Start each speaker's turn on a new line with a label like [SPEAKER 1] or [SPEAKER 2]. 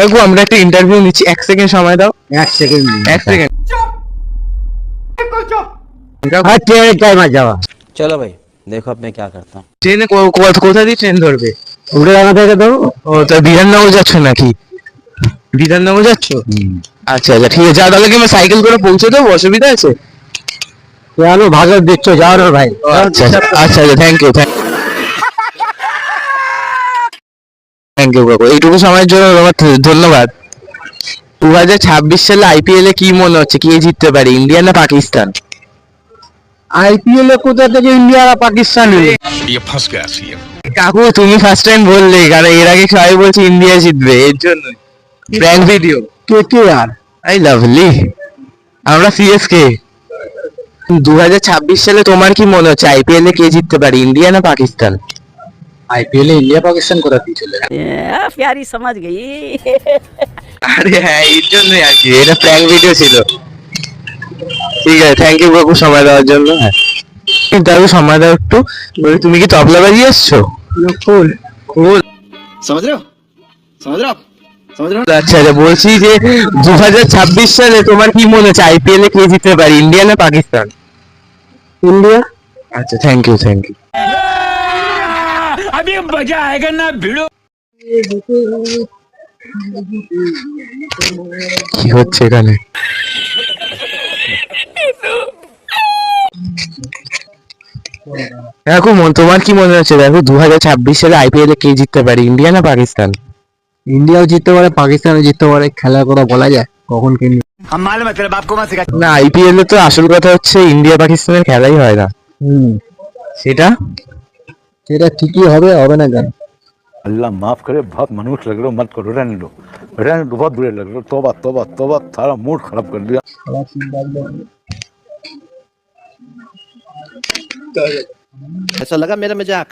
[SPEAKER 1] কাকু আমরা একটা ইন্টারভিউ নিচ্ছি, 1 সেকেন্ড সময় দাও।
[SPEAKER 2] 1 সেকেন্ড।
[SPEAKER 1] 1 সেকেন্ড।
[SPEAKER 2] হ্যাঁ, ট্রেনের টাইম আর যাওয়া।
[SPEAKER 3] चलो भाई देखो अब मैं क्या करता हूँ।
[SPEAKER 1] ট্রেনে কোথা দিয়ে ট্রেন ধরবে?
[SPEAKER 2] উড়াডাঙ্গা থেকে দেবো।
[SPEAKER 1] ও তা বিধাননগর যাচ্ছ নাকি? বিধাননগর যাচ্ছ? আচ্ছা আচ্ছা ঠিক আছে, যা তাহলে কি আমি সাইকেল করে পৌঁছে দেবো, অসুবিধা আছে?
[SPEAKER 2] কেন ভাগের দিচ্ছ, যাও না ভাই।
[SPEAKER 1] আচ্ছা আচ্ছা থ্যাংক ইউ থ্যাংক ইউ কাকু, এইটুকু সময়ের জন্য তোমার ধন্যবাদ। 2026 সালে আইপিএল এ কি মনে হচ্ছে, কে জিততে পারে, ইন্ডিয়া না পাকিস্তান?
[SPEAKER 2] আইপিএল এ কোথা থেকে ইন্ডিয়া আর পাকিস্তান এলো?
[SPEAKER 1] কাকু তুমি ফার্স্ট টাইম বললে, কারণ এর আগে সবাই বলছে ইন্ডিয়া জিতবে, এর জন্য প্র্যাঙ্ক ভিডিও।
[SPEAKER 2] কে আর
[SPEAKER 1] আই লাভলি, আমরা সিএসকে। 2026 সালে তোমার কি মনে হচ্ছে আইপিএল এ কে জিততে পারে, ইন্ডিয়া না পাকিস্তান?
[SPEAKER 2] আইপিএল এ ইন্ডিয়া পাকিস্তান কোথা থেকে চলে গেল?
[SPEAKER 3] प्यारी समझ गई।
[SPEAKER 1] আরে হ্যাঁ, এর জন্যই আর কি, এটা প্র্যাঙ্ক ভিডিও ছিল। ঠিক আছে, থ্যাংক ইউ কাকু সময় দেওয়ার জন্য। হ্যাঁ কিন্তু কাকু সময় দাও একটু। বলি, তুমি কি তবলা বাজিয়ে এসছো?
[SPEAKER 2] ফুল
[SPEAKER 1] কুল।
[SPEAKER 4] समझ रहे हो समझ रहे हो आप समझ रहे हो
[SPEAKER 1] আচ্ছা আচ্ছা, বলছি যে 2026 সালে তোমার কি মনে হচ্ছে আইপিএল এ কে জিততে পারে, ইন্ডিয়া না পাকিস্তান?
[SPEAKER 2] ইন্ডিয়া।
[SPEAKER 1] আচ্ছা থ্যাংক ইউ
[SPEAKER 4] अभी मजा आएगा ना भिड़ो।
[SPEAKER 1] কি হচ্ছে এখানে? দেখো তোমার কি মনে হচ্ছে, দেখো 2026 সালে আইপিএল এ কে জিততে পারে, ইন্ডিয়া না পাকিস্তান?
[SPEAKER 2] ইন্ডিয়াও জিততে পারে, পাকিস্তানও জিততে পারে, খেলা করা বলা যায় কখন কে নিয়ে।
[SPEAKER 4] हम मालूम है तेरे बाप को मत सिखा।
[SPEAKER 1] না, আইপিএল এ তো আসল কথা হচ্ছে ইন্ডিয়া পাকিস্তানের খেলাই হয় না, সেটা
[SPEAKER 2] সেটা ঠিকই হবে না কেন?
[SPEAKER 5] अल्लाह माफ करे, बहुत मनुष्य लग रहे हो, मत करो, रहने दो बहुत बुरे लग रहे हो। तौबा तौबा तौबा, सारा मूड खराब कर दिया।
[SPEAKER 4] ऐसा लगा मेरा मजाक।